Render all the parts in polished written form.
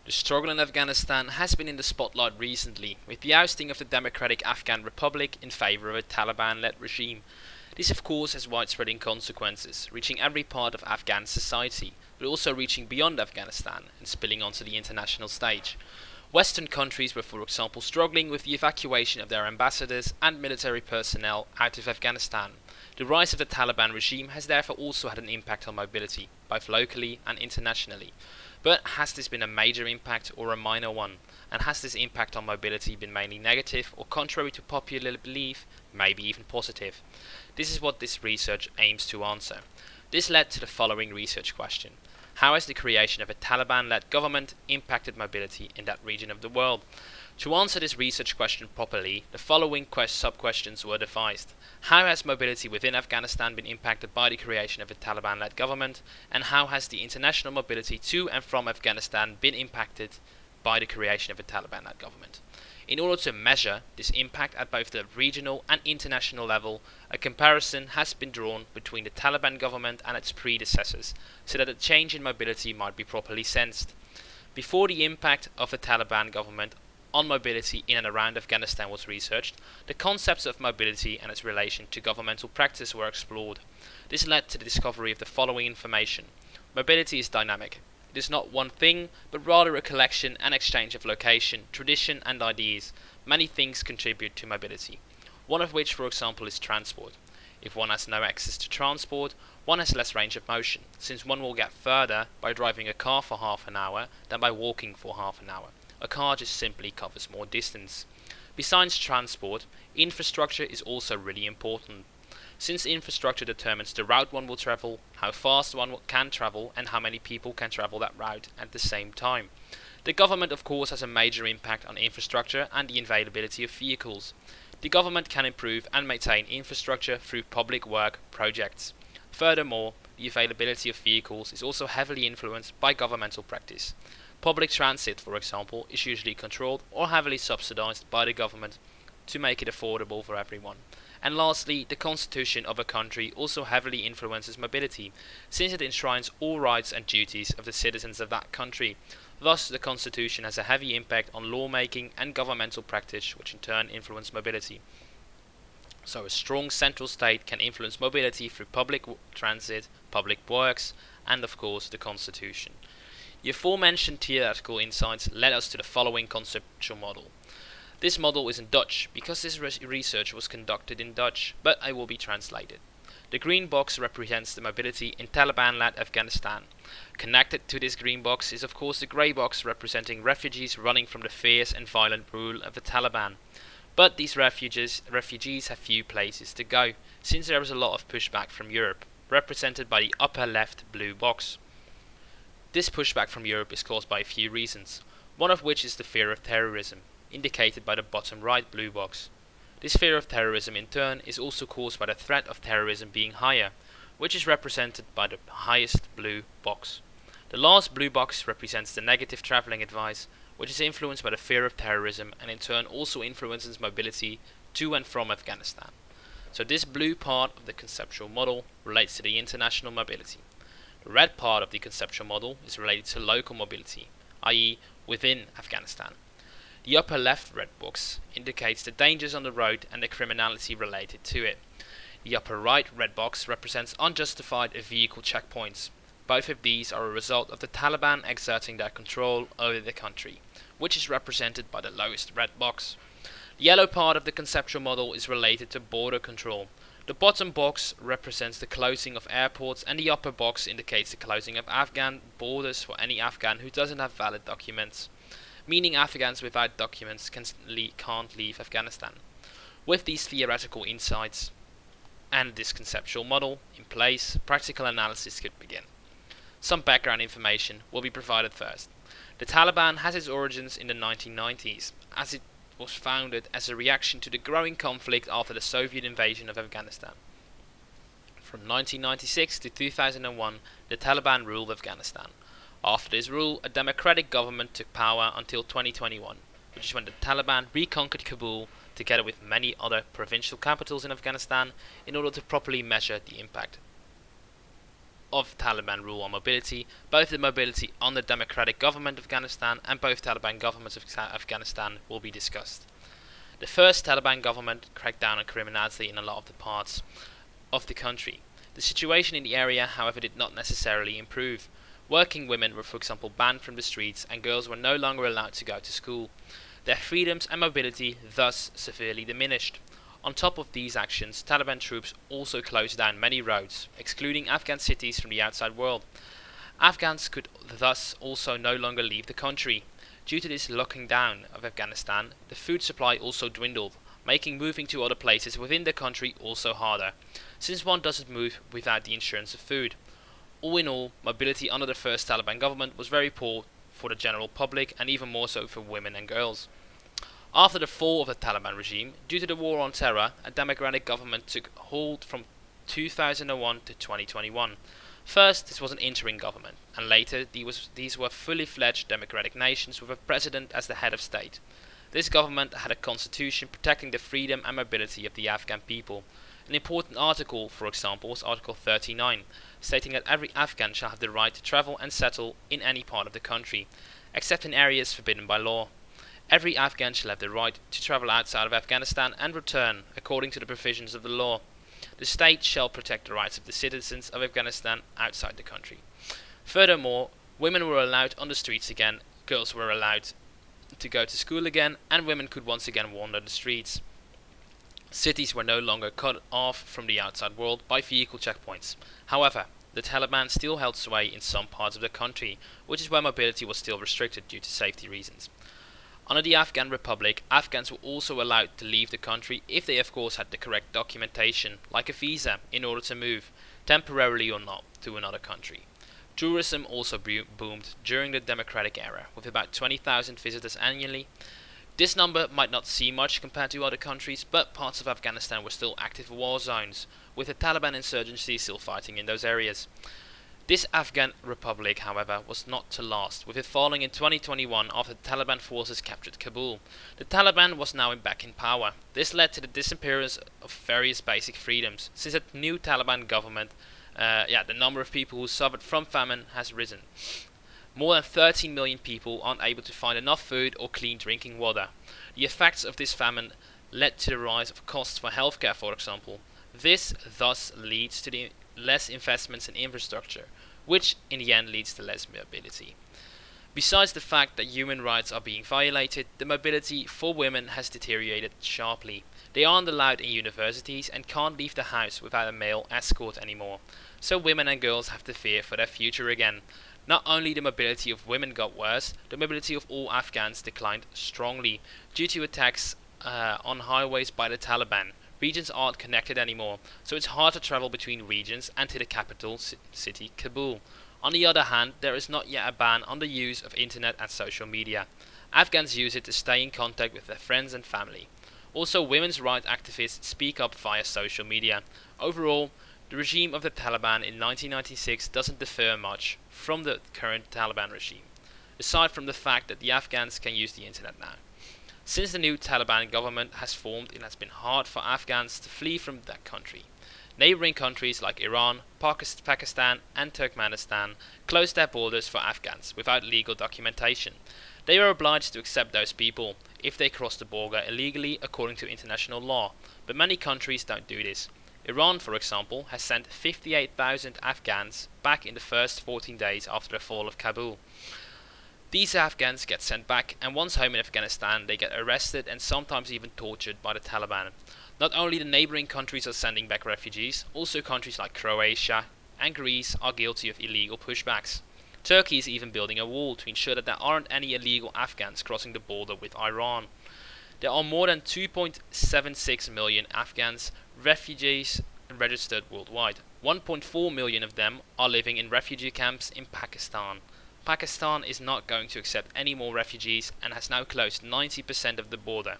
The struggle in Afghanistan has been in the spotlight recently, with the ousting of the Democratic Afghan Republic in favour of a Taliban-led regime. This of course has widespread consequences, reaching every part of Afghan society, but also reaching beyond Afghanistan and spilling onto the international stage. Western countries were, for example, struggling with the evacuation of their ambassadors and military personnel out of Afghanistan. The rise of the Taliban regime has therefore also had an impact on mobility, both locally and internationally. But has this been a major impact or a minor one? And has this impact on mobility been mainly negative or, contrary to popular belief, maybe even positive? This is what this research aims to answer. This led to the following research question. How has the creation of a Taliban-led government impacted mobility in that region of the world? To answer this research question properly, the following sub-questions were devised. How has mobility within Afghanistan been impacted by the creation of a Taliban-led government? And how has the international mobility to and from Afghanistan been impacted by the creation of a Taliban-led government? In order to measure this impact at both the regional and international level, a comparison has been drawn between the Taliban government and its predecessors, so that a change in mobility might be properly sensed. Before the impact of the Taliban government on mobility in and around Afghanistan was researched, the concepts of mobility and its relation to governmental practice were explored. This led to the discovery of the following information. Mobility is dynamic. It is not one thing, but rather a collection and exchange of location, tradition and ideas. Many things contribute to mobility, one of which, for example, is transport. If one has no access to transport, one has less range of motion, since one will get further by driving a car for half an hour than by walking for half an hour. A car just simply covers more distance. Besides transport, infrastructure is also really important. Since infrastructure determines the route one will travel, how fast one can travel, and how many people can travel that route at the same time. The government of course has a major impact on infrastructure and the availability of vehicles. The government can improve and maintain infrastructure through public work projects. Furthermore, the availability of vehicles is also heavily influenced by governmental practice. Public transit, for example, is usually controlled or heavily subsidized by the government to make it affordable for everyone. And lastly, the constitution of a country also heavily influences mobility, since it enshrines all rights and duties of the citizens of that country. Thus, the constitution has a heavy impact on lawmaking and governmental practice, which in turn influence mobility. So a strong central state can influence mobility through public transit, public works, and of course the constitution. The aforementioned theoretical insights led us to the following conceptual model. This model is in Dutch, because this research was conducted in Dutch, but I will be translated. The green box represents the mobility in Taliban-led Afghanistan. Connected to this green box is of course the grey box representing refugees running from the fierce and violent rule of the Taliban. But these refugees have few places to go, since there is a lot of pushback from Europe, represented by the upper left blue box. This pushback from Europe is caused by a few reasons, one of which is the fear of terrorism, indicated by the bottom right blue box. This fear of terrorism in turn is also caused by the threat of terrorism being higher, which is represented by the highest blue box. The last blue box represents the negative travelling advice, which is influenced by the fear of terrorism and in turn also influences mobility to and from Afghanistan. So this blue part of the conceptual model relates to the international mobility. The red part of the conceptual model is related to local mobility, i.e. within Afghanistan. The upper left red box indicates the dangers on the road and the criminality related to it. The upper right red box represents unjustified vehicle checkpoints. Both of these are a result of the Taliban exerting their control over the country, which is represented by the lowest red box. The yellow part of the conceptual model is related to border control. The bottom box represents the closing of airports and the upper box indicates the closing of Afghan borders for any Afghan who doesn't have valid documents, meaning Afghans without documents can't leave Afghanistan. With these theoretical insights and this conceptual model in place, practical analysis could begin. Some background information will be provided first. The Taliban has its origins in the 1990s, as it was founded as a reaction to the growing conflict after the Soviet invasion of Afghanistan. From 1996 to 2001, the Taliban ruled Afghanistan. After this rule, a democratic government took power until 2021, which is when the Taliban reconquered Kabul together with many other provincial capitals in Afghanistan in order to properly measure the impact. of Taliban rule on mobility, both the mobility on the democratic government of Afghanistan and both Taliban governments of Afghanistan will be discussed. The first Taliban government cracked down on criminality in a lot of the parts of the country. The situation in the area, however, did not necessarily improve. Working women were, for example, banned from the streets, and girls were no longer allowed to go to school. Their freedoms and mobility thus severely diminished. On top of these actions, Taliban troops also closed down many roads, excluding Afghan cities from the outside world. Afghans could thus also no longer leave the country. Due to this locking down of Afghanistan, the food supply also dwindled, making moving to other places within the country also harder, since one doesn't move without the insurance of food. All in all, mobility under the first Taliban government was very poor for the general public and even more so for women and girls. After the fall of the Taliban regime, due to the war on terror, a democratic government took hold from 2001 to 2021. First, this was an interim government, and later these were fully fledged democratic nations with a president as the head of state. This government had a constitution protecting the freedom and mobility of the Afghan people. An important article, for example, was Article 39, stating that every Afghan shall have the right to travel and settle in any part of the country, except in areas forbidden by law. Every Afghan shall have the right to travel outside of Afghanistan and return, according to the provisions of the law. The state shall protect the rights of the citizens of Afghanistan outside the country. Furthermore, women were allowed on the streets again, girls were allowed to go to school again, and women could once again wander the streets. Cities were no longer cut off from the outside world by vehicle checkpoints. However, the Taliban still held sway in some parts of the country, which is where mobility was still restricted due to safety reasons. Under the Afghan Republic, Afghans were also allowed to leave the country if they of course had the correct documentation, like a visa, in order to move, temporarily or not, to another country. Tourism also boomed during the democratic era, with about 20,000 visitors annually. This number might not seem much compared to other countries, but parts of Afghanistan were still active war zones, with the Taliban insurgency still fighting in those areas. This Afghan Republic, however, was not to last, with it falling in 2021 after the Taliban forces captured Kabul. The Taliban was now back in power. This led to the disappearance of various basic freedoms. Since the new Taliban government, the number of people who suffered from famine has risen. More than 13 million people aren't able to find enough food or clean drinking water. The effects of this famine led to the rise of costs for healthcare, for example. This thus leads to the less investments in infrastructure, which in the end leads to less mobility. Besides the fact that human rights are being violated, the mobility for women has deteriorated sharply. They aren't allowed in universities and can't leave the house without a male escort anymore. So women and girls have to fear for their future again. Not only the mobility of women got worse, the mobility of all Afghans declined strongly due to attacks on highways by the Taliban. Regions aren't connected anymore, so it's hard to travel between regions and to the capital city, Kabul. On the other hand, there is not yet a ban on the use of internet and social media. Afghans use it to stay in contact with their friends and family. Also, women's rights activists speak up via social media. Overall, the regime of the Taliban in 1996 doesn't differ much from the current Taliban regime, aside from the fact that the Afghans can use the internet now. Since the new Taliban government has formed, it has been hard for Afghans to flee from that country. Neighboring countries like Iran, Pakistan and Turkmenistan closed their borders for Afghans without legal documentation. They are obliged to accept those people if they cross the border illegally according to international law, but many countries don't do this. Iran, for example, has sent 58,000 Afghans back in the first 14 days after the fall of Kabul. These Afghans get sent back, and once home in Afghanistan they get arrested and sometimes even tortured by the Taliban. Not only the neighbouring countries are sending back refugees, also countries like Croatia and Greece are guilty of illegal pushbacks. Turkey is even building a wall to ensure that there aren't any illegal Afghans crossing the border with Iran. There are more than 2.76 million Afghans refugees registered worldwide. 1.4 million of them are living in refugee camps in Pakistan. Pakistan is not going to accept any more refugees and has now closed 90% of the border.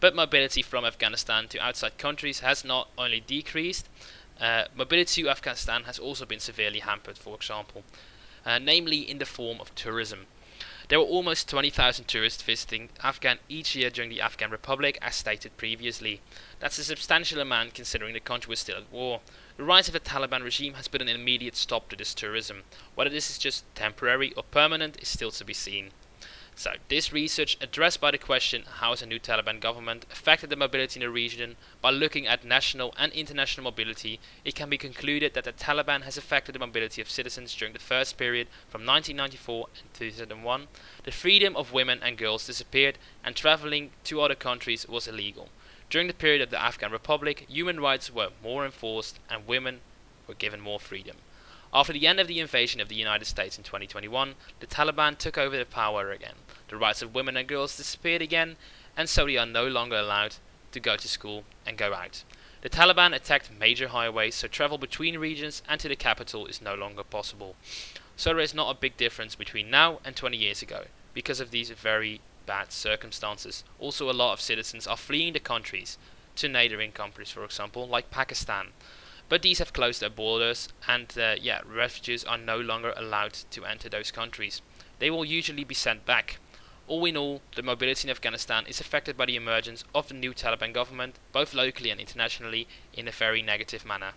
But mobility from Afghanistan to outside countries has not only decreased, mobility to Afghanistan has also been severely hampered, for example, namely in the form of tourism. There were almost 20,000 tourists visiting Afghan each year during the Afghan Republic, as stated previously. That's a substantial amount considering the country was still at war. The rise of the Taliban regime has put an immediate stop to this tourism. Whether this is just temporary or permanent is still to be seen. So, this research addressed by the question, how has a new Taliban government affected the mobility in the region? By looking at national and international mobility, it can be concluded that the Taliban has affected the mobility of citizens during the first period from 1994 and 2001. The freedom of women and girls disappeared, and travelling to other countries was illegal. During the period of the Afghan Republic, human rights were more enforced and women were given more freedom. After the end of the invasion of the United States in 2021, the Taliban took over the power again. The rights of women and girls disappeared again, and so they are no longer allowed to go to school and go out. The Taliban attacked major highways, so travel between regions and to the capital is no longer possible. So there is not a big difference between now and 20 years ago, because of these very bad circumstances. Also, a lot of citizens are fleeing the countries to neighboring countries, for example, like Pakistan. But these have closed their borders, and refugees are no longer allowed to enter those countries. They will usually be sent back. All in all, the mobility in Afghanistan is affected by the emergence of the new Taliban government, both locally and internationally, in a very negative manner.